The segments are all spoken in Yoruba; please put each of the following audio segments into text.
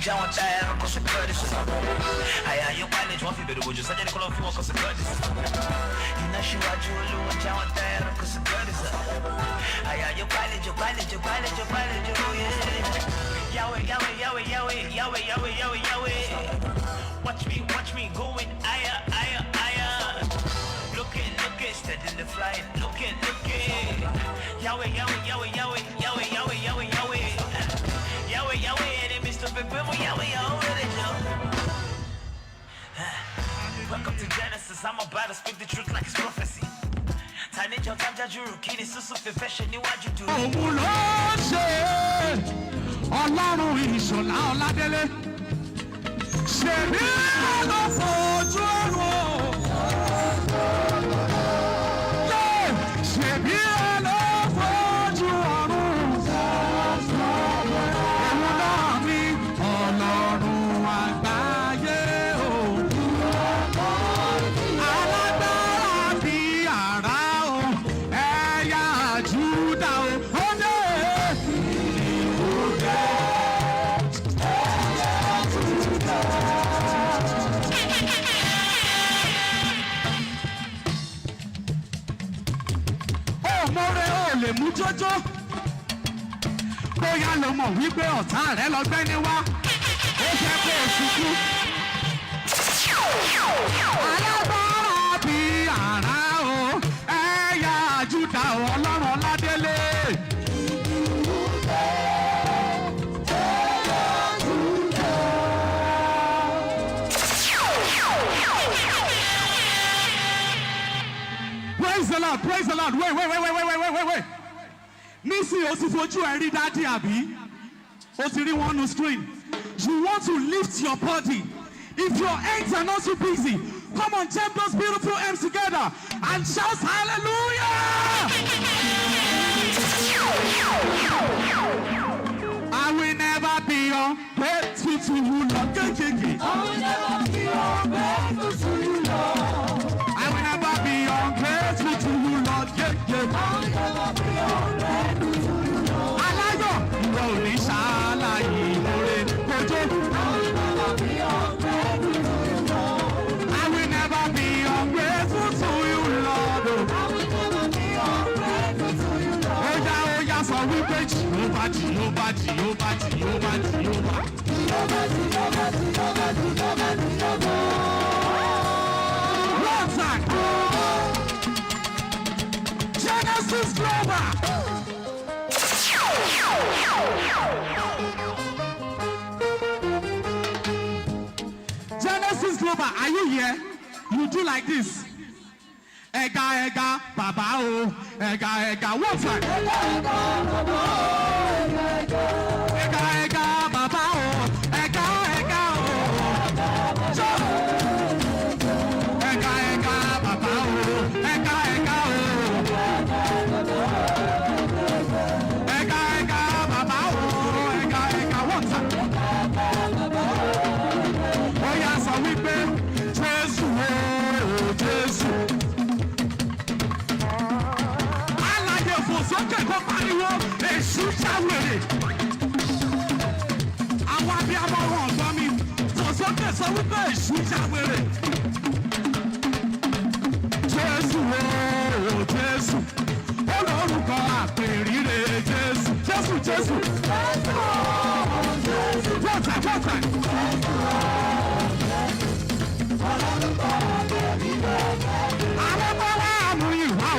já uma terra com secretos. Aí eu baile de uma fibra, hoje sai de colocar uma com secretos. E na chuva de olho, já uma terra com secretos. Aí eu baile de Yahweh, Yahweh, Yahweh, Yahweh, Yahweh, Yahweh, Yahweh, Yahweh. Watch me going higher, higher, higher. Look it, steady the flying. Look it. Yahweh, Yahweh, Yahweh, Yahweh, Yahweh, Yahweh, Yahweh, Yahweh. Yahweh, Yahweh, and Mr. Pepemo, Yahweh, Yahweh, welcome to Genesis, I'm about to speak the truth like it's prophecy. Tiny John Tamjajuru, Kini Susu Fashion, you what you do. Ọlọ́run ìṣọ̀lá Ọládélé ṣèbí ló fojú ọ̀run ṣèbí ló fojú ọ̀run òun náà ní Ọlọ́run àgbáyé o alágbára bí àrá o ẹ̀yà Júdà o ó dé. Lè mú jójó bóyá ló mọ̀ wípé ọ̀tá rẹ̀ lọ gbé ní wá ó fẹ́ kó o ṣubú. Alágbára bí àrá o ẹ̀yà Júdà Ọlọ́run Ọládélé. Praise the Lord, praise the Lord. Wait. Nísìnyí o ti fojú ẹ rí dádì àbí? O ti rí one on screen. You want to lift your body. If your hands are not too busy, come on, jam those beautiful hands together and shout hallelujah! I will never be ungrateful to you, Lord. I will never be ungrateful to you, Lord. I will never be ungrateful to you, Lord. I will never be ungrateful to you, Lord. Aláyọ̀ ìwọ ò ní ṣàlàyé ìmọ̀re kojú. I will never be ungrateful to you, Lord. I will never be ungrateful to you, Lord. I will never be ungrateful to you, Lord. Ó yá sọ wípé Jèhófà. One time. Genesis Global. Genesis Global, are you here? You do like this. Ega, Baba, oh. Ega, one time. Ega, Baba, oh. Ega, oh. Ega, Baba, oh. Ega, oh. Ega, Baba, oh. Ega, one time. Oh, yeah, so we pay. Jesus, oh, Jesus. Sókè kó pariwo èṣù jáwèrè. Àwọn abiyamọ wọn ọ̀gbọ́n mi fò sókè sọ wípé èṣù jáwèrè. Jésù ooo Jésù olórúkọ àpèrire Jésù Jésù Jésù. Wọ́tà. Àwọn bá wà mú yìí wá.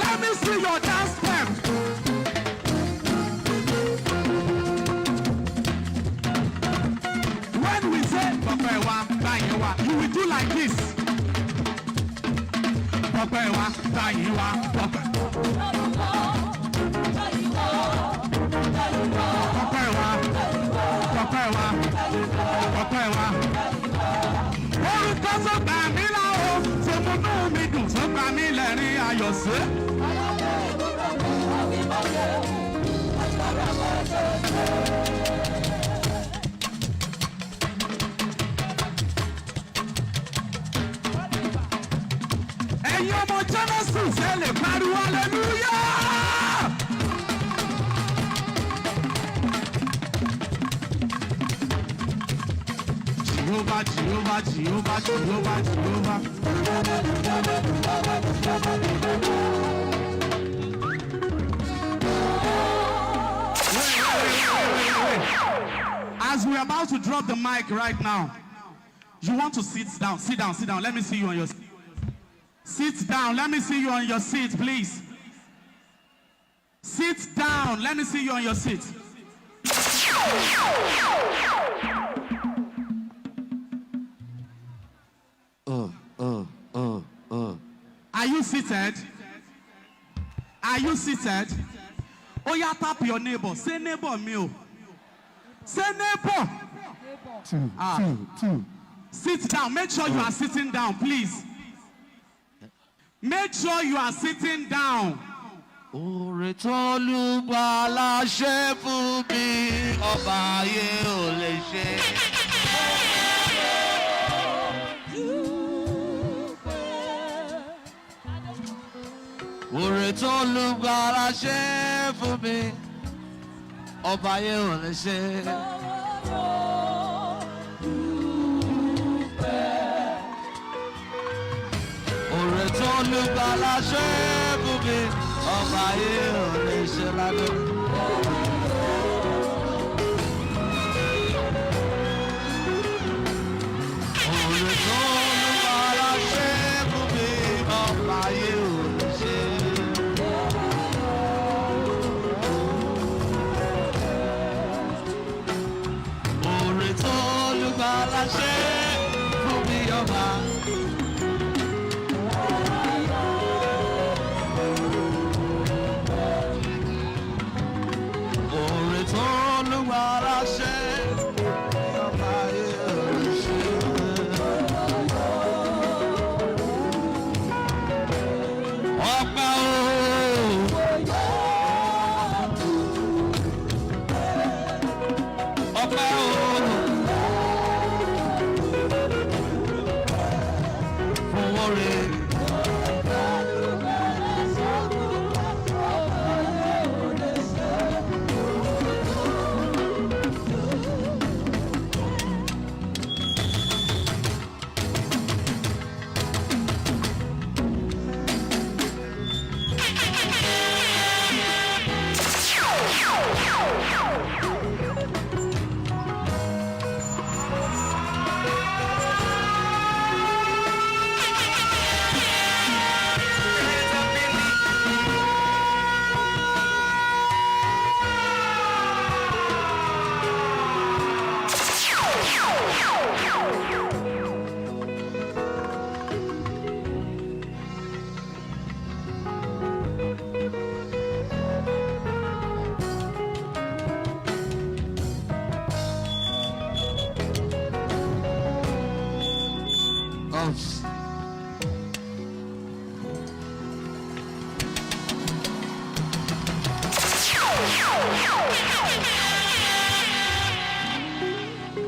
Let me see your dance step. When we say Pọ̀pẹ̀wá, Báyìíwá, you will do like this. Pọ̀pẹ̀wá, Báyìíwá, Pọ̀pẹ̀. Pọ̀pẹ̀wá. Orúkọ tó gbà mí láwo, tó múnú mi dùn, tó gbà mí lẹ́rìn ayọ̀ sí. Ẹ̀yin ọmọ Genesis ẹ lè pariwo hallelujah. Jehovah, Jehovah, Jehovah, Jehovah, Jehovah. Wait. As we're about to drop the mic right now, you want to sit down. Sit down. Let me see you on your seat. Sit down. Let me see you on your seat, please. Sit down. Let me see you on your seat. Are you seated? Are you seated? Oh, yeah, tap your neighbor. Say neighbor, meal. Say neighbor. Two. Sit down. Make sure you are sitting down, please. Make sure you are sitting down. Oretolubala ṣe fún mi, ọba ayé ò lè ṣe. Oretolubala ṣe fún mi, ọba ayé ò lè ṣe. Oretolubala ṣe fún mi. Ọba ayé ò lè ṣe lálẹ́. Òòrè tó Olúwa ṣe fún mi, ọba ayé ò lè ṣe. Òòrè tó Olúwa ṣe fún mi, ọba.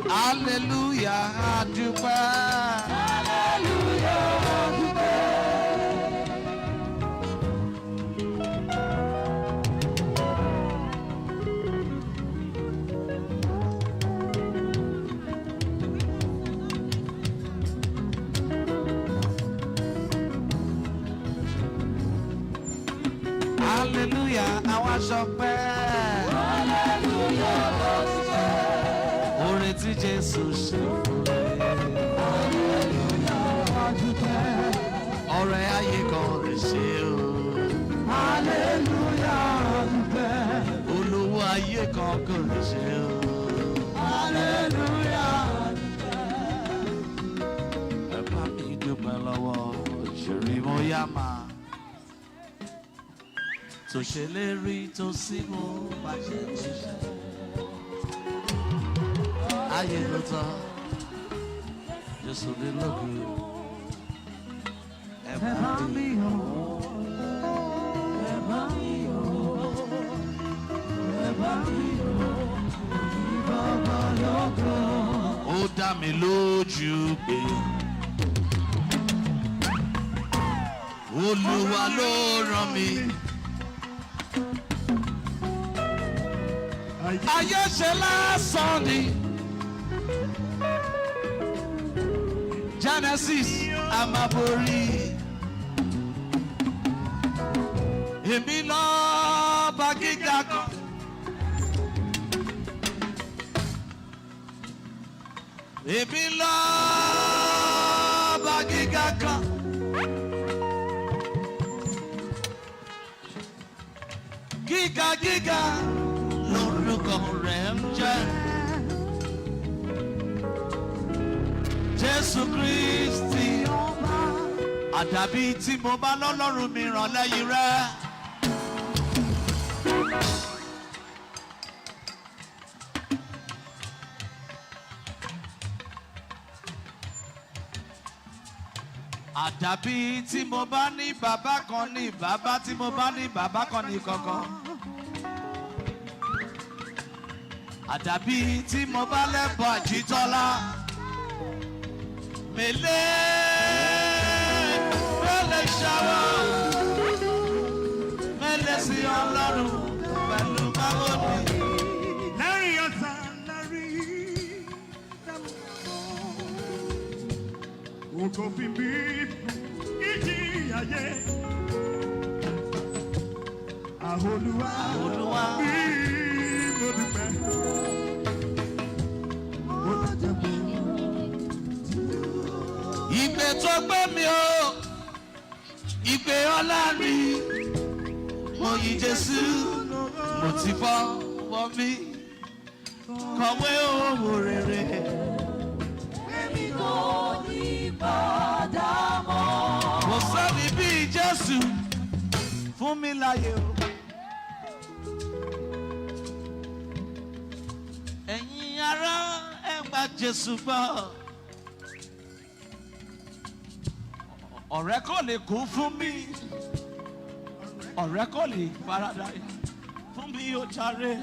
Hallelujah, adúpẹ́. Hallelujah, adúpẹ́. Hallelujah, àwa ṣọpẹ́. Hallelujah, adúpẹ́. Orin tí Jésù ṣe fún mi. Hallelujah, adúpẹ́. Ọrẹ ayé kan lè ṣe o. Hallelujah, adúpẹ́. Olówó ayé kan kò lè ṣe o. Hallelujah, adúpẹ́. Ẹ bá mi dúpẹ́ lọ́wọ́ ìṣòrí mo yá máa. Tó ṣe lérí tó sí mo bá ṣe ṣiṣẹ́. Ayé ló tán, Jésù ní lókè. Ẹ bá mi yọ̀, ẹ bá mi yọ̀, ẹ bá mi yọ̀, bàbá lógo. Ó dá mi lójú pé Olúwa ló rán mi. Ayé ṣe lásán ni. Genesis amabori. Èmi lọ bá gíga kan. Èmi lọ bá gíga kan. Gíga gíga lórúkọ rẹ̀ ń jẹ́. Jésù Kristi àdàbí tí mo bá lọ́lọ́run mi ràn lẹ́yìn rẹ̀. Àdàbí tí mo bá ní bàbá kan ní bàbá tí mo bá ní bàbá kan ní kankan. Àdàbí tí mo bá lẹ́bọ̀ àjítọ́lá. Mele ṣàwọ̀ mele sí Ọlọ́run pẹ̀lú báwọ̀dì. Lẹ́yìn ọ̀sán lárí ògo fi mí ìjì ayé. Olúwa bí mo dúpẹ́. Ìpè tó gbé mi o, ìpè ọlá mi, mo yìn Jésù, mo ti bọ́ wọ́ mi, kọ̀wé owó rere. Èmi kò ní padà mọ́. Kò sẹ́ni bíi Jésù fún mi láyé o. Ẹ̀yin ará ẹ gba Jésù gbọ́. Ọ̀rẹ́ kò lè kú fún mi, ọ̀rẹ́ kò lè farada fún mi ó jàre.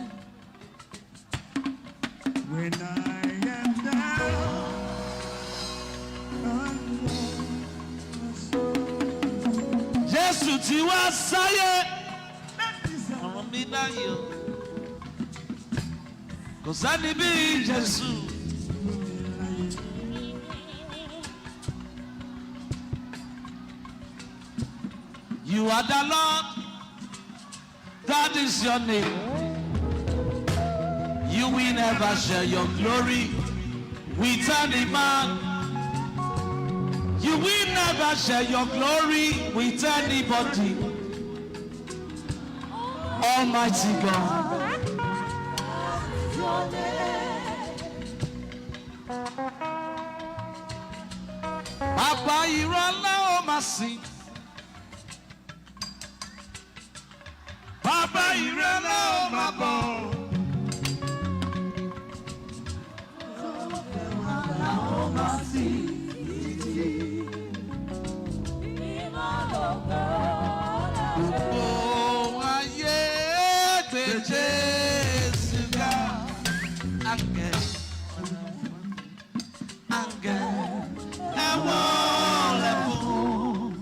When I am down, Jésù ti wá sáyé, ọ̀rọ̀ mi láyé o. Kò sẹ́ni bí Jésù. You are the Lord, that is your name. You will never share your glory with any man. You will never share your glory with anybody. Almighty God. Papa ìrọ̀lẹ́ ó máa sìn. Papa ìrọ̀lẹ́ ó máa bọ̀. Gbogbo ayé gbé Jésù ga. Àngẹ̀, àngẹ̀, ẹ wọlé fún.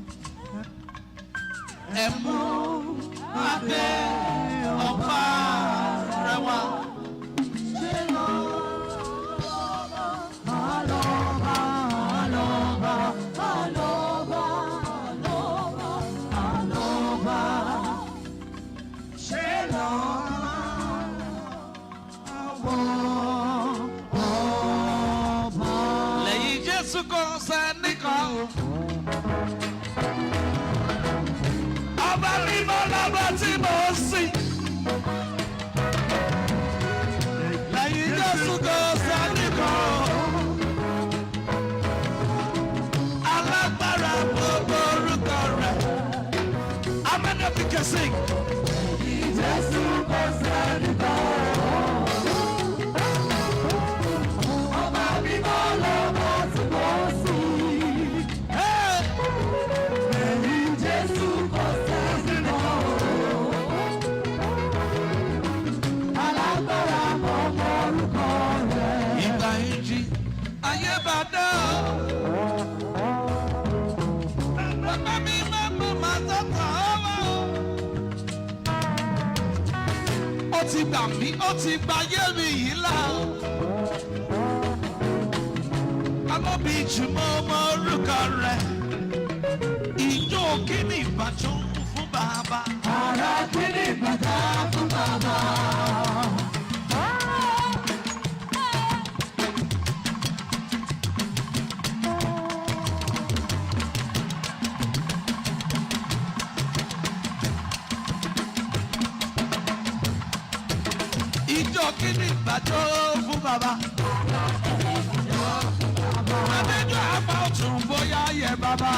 Ẹ mú adé ọba rẹ̀ wá. Lẹ́yìn Jésù kò sẹ́nìkan. Ọba mímọ́ lọ́ba tí mo sìn. Lẹ́yìn Jésù kò sẹ́nìkan. Alágbára gbogbo orúkọ rẹ̀. How many of you can sing? Lẹ́yìn Jésù kò sẹ́nìkan. Ọba mímọ́ lọ́ba tí mo sìn. Lẹ́yìn Jésù kò sẹ́nìkan. Alágbára gbogbo orúkọ rẹ̀. Ìgbà ìjì ayé bá dá. Bàbá mi máa mú màá tọ́tà ọmọ. Ó ti gbà mí, ó ti gba ayé mi yìí là. Alóbi jùmọ̀ ọmọ rẹ̀. Ìjó kíni ìbàjọ́ fún bàbá. Ara kíni ìbàdà fún bàbá. Ìjó kíni ìbàjọ́ fún bàbá. Adéjọ́ àpá ọ̀tún bóyá yẹ bàbá.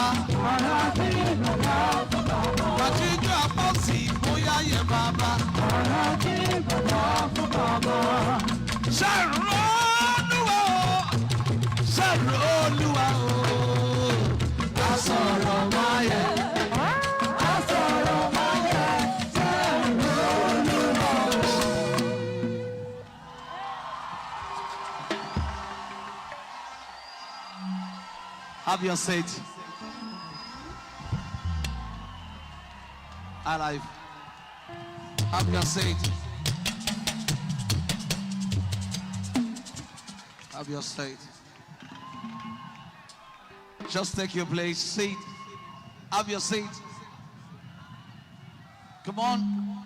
Ara kíni ìbàdà fún bàbá. Àtijọ́ àpá òsì bóyá yẹ bàbá. Ara kíni ìbàdà fún bàbá. Ṣàrò Olúwa o, ṣàrò Olúwa o. Asọ̀rọ̀ máa yẹ. Asọ̀rọ̀ máa yẹ. Sẹ́rù Olúwa o. Have your seat. Alive. Have your seat. Have your seat. Just take your place. Seat. Have your seat. Come on.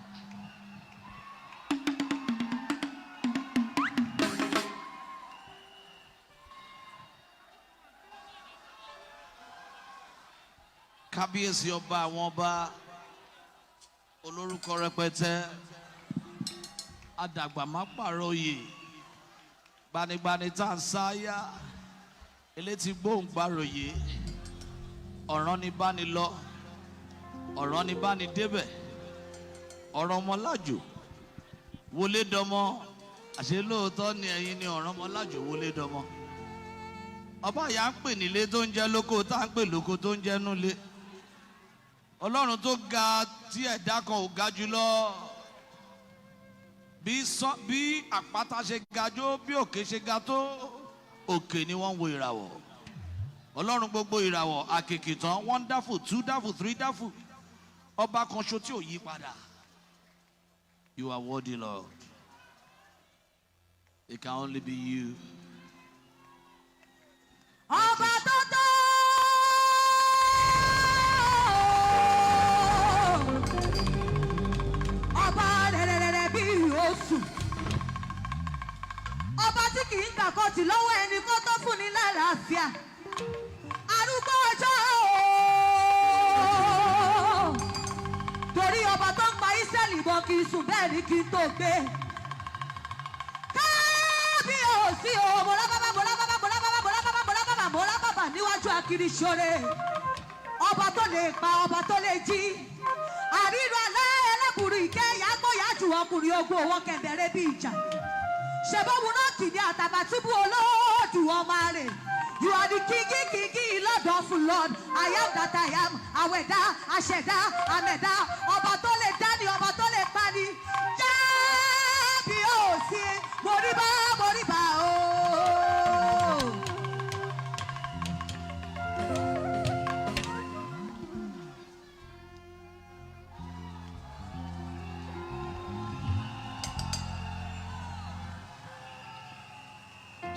Kábíyèsí ọba àwọn ọba olórúkọ rẹpẹtẹ adàgbà má pààrọ̀ oyè gbanigbani tá à ń sáyà elétí gbóhùngbàròyé ọ̀ràn ni bá ní lọ ọ̀ràn ni bá ní débẹ̀ ọ̀ràn ọmọlájò wọlé dọmọ àṣẹ lóòótọ́ ni ẹ̀yin ni ọ̀ràn ọmọlájò wọlé dọmọ ọba yà ń pè nílé tó ń jẹ́ lóko tá à ń pè lóko tó ń jẹ́ núlé. Ọlọ́run tó ga tí ẹ̀dá kan ò ga jùlọ bí àpáta ṣe ga jó bí òkè ṣe ga tó òkè ni wọ́n ń wo ìràwọ̀ Ọlọ́run gbogbo ìràwọ̀ àkèké tán wonderful 2 dáfù 3 dáfù ọba kan ṣo tí ò yí padà. You are worthy, Lord. It can only be you. Ọba tó tó. Ọba rẹ̀rẹ̀rẹ̀ bí oṣù. Ọba tí kì í gbàkọ́ tì lọ́wọ́ ẹni kó tó fún ni lálàáfíà. Arúgbó ọjọ́ ooo. Torí ọba tó ń pa Ísírẹ́lì bọ̀ kì í sùn bẹ́ẹ̀ ni kì í tó gbé. Kábíyèsí o, mọ̀lábàbà níwájú akiri ṣore. Ọba tó lè pa, ọba tó lè jí. Àrírò alẹ́ ẹlẹ́kùnrin ìkẹyà gbọ́yà jù ọkùnrin ogun owó kẹ̀mbẹ̀rẹ̀ bí ìjà. Ṣèbọ̀wù náà kìíní àtàbàtúbú olóòdù ọmọ rẹ̀. You are the kingi Lord of Lord. I am that I am. Àwẹ̀dá, àṣẹ̀dá, àmẹ̀dá. Ọba tó lè dání, ọba tó lè pani. Kábíyèsí, mọ̀ríbá ooo.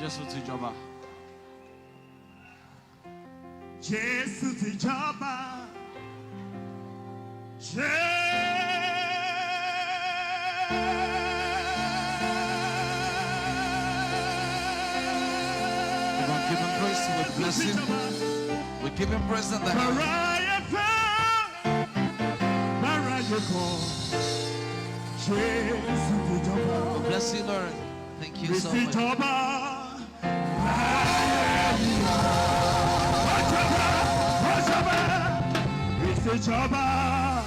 Jésù ti jọba. Jésù ti jọba. Give him praise, we bless him. We give him praise in the house. We bless you, Lord. Thank you so much.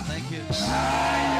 Thank you.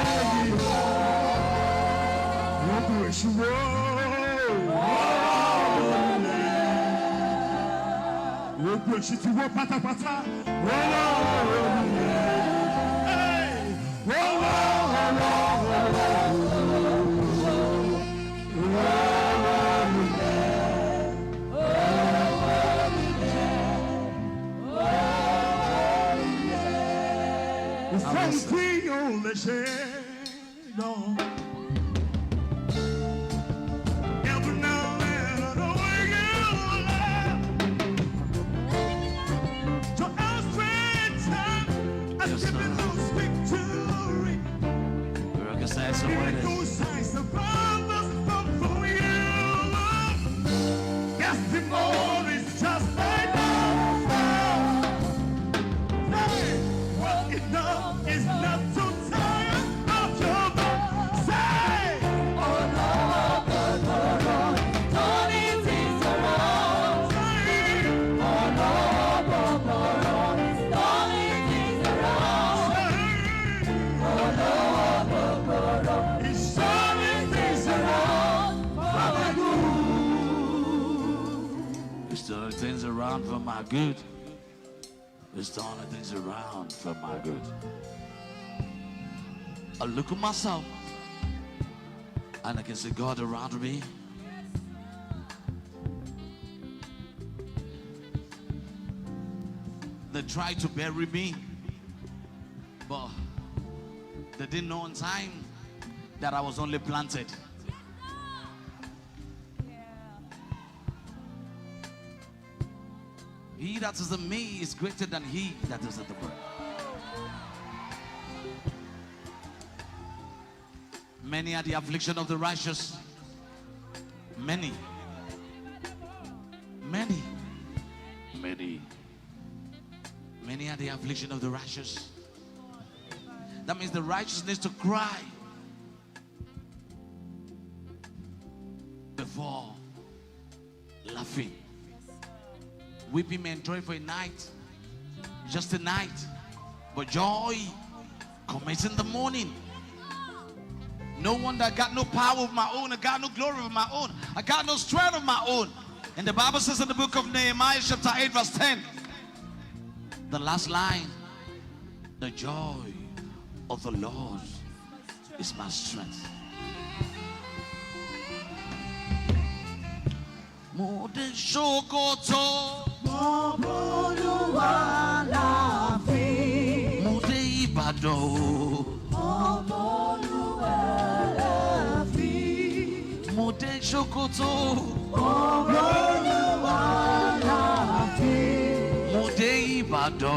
around for my good. He's turning things around for my good. I look at myself and I can see God around me. They tried to bury me, but they didn't know in time that I was only planted. He that is in me is greater than he that is in the world. Many are the affliction of the righteous. Many. Many. Many. Many are the affliction of the righteous. That means the righteous needs to cry before laughing. Weeping may endure for a night, just a night, but joy comes in the morning. No wonder I got no power of my own, I got no glory of my own, I got no strength of my own. And the Bible says in the book of Nehemiah chapter 8 verse 10, the last line, the joy of the Lord is my strength. More than Shokoto, more than Ibado, more than Shokoto, more than Ibado,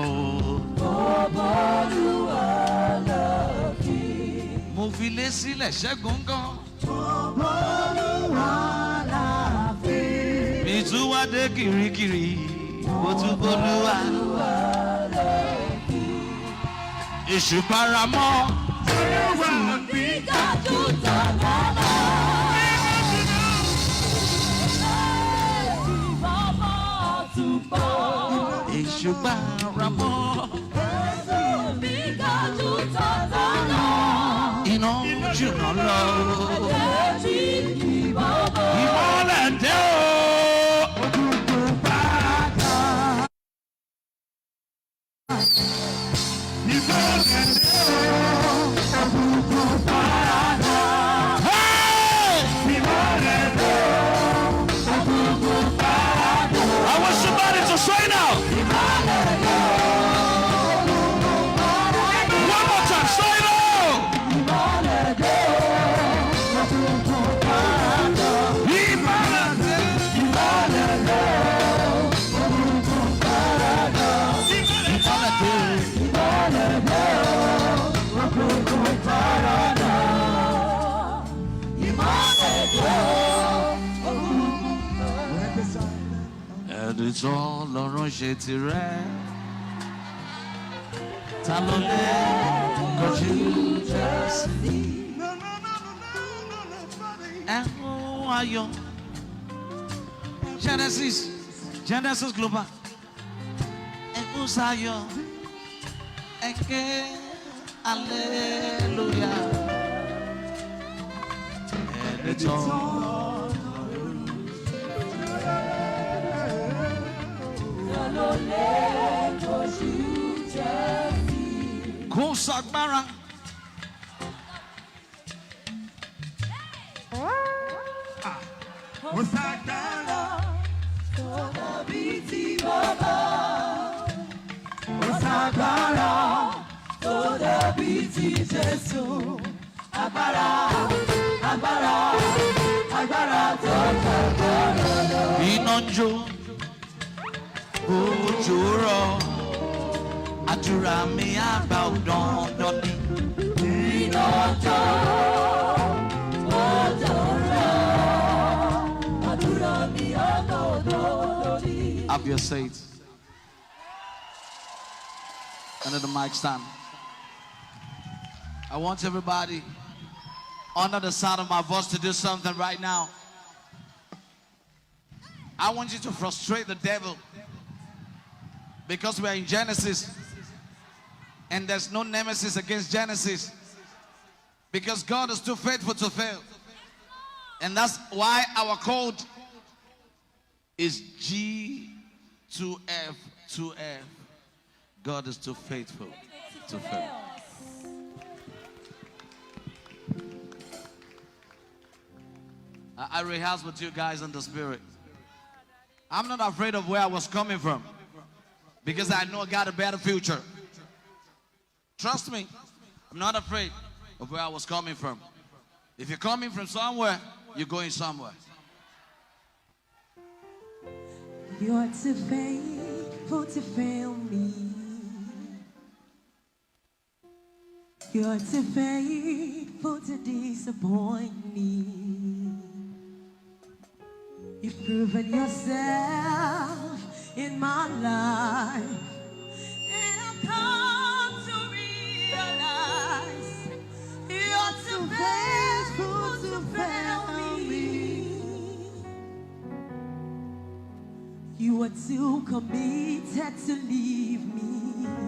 mo fi lé sílẹ̀ ṣẹ́gun gan. Mi tún wá dé kirikiri, mo tún bolúwa. Èṣù paramọ́. Èṣù paramọ́. Iná jùlọ lọ. Ìmọ̀lẹ̀ dé o. I want somebody to say now. One more time, say no. Ẹni tó lọ́rùn ṣe tirẹ̀, ta ló lè kọjú Jésù? Ẹ̀hún ayọ̀, Genesis Global, ẹ̀hún sayọ̀, ẹ̀kẹ́ hallelujah. Ẹni tó kò sagbára. Kò sagbára. Tó dàbí ti bàbá. Kò sagbára. Tó dàbí ti Jésù. Agbára, agbára, agbára tó sagbára lọ. Iná ń jó, òjò rọ̀, àdúrà mi àgbà ò dandan ni. Iná jó, òjò rọ̀, àdúrà mi àgbà ò dandan ni. Have your seat. Under the mic stand. I want everybody under the sound of my voice to do something right now. I want you to frustrate the devil, because we are in Genesis and there's no nemesis against Genesis, because God is too faithful to fail. And that's why our code is G 2F, 2F. God is too faithful to fail. I rehearse with you guys in the spirit. I'm not afraid of where I was coming from because I know I got a better future. Trust me, I'm not afraid of where I was coming from. If you're coming from somewhere, you're going somewhere. You're too faithful to fail me. You're too faithful to disappoint me. You've proven yourself in my life, and I've come to realize you're too faithful to fail me. You are too committed to leave me.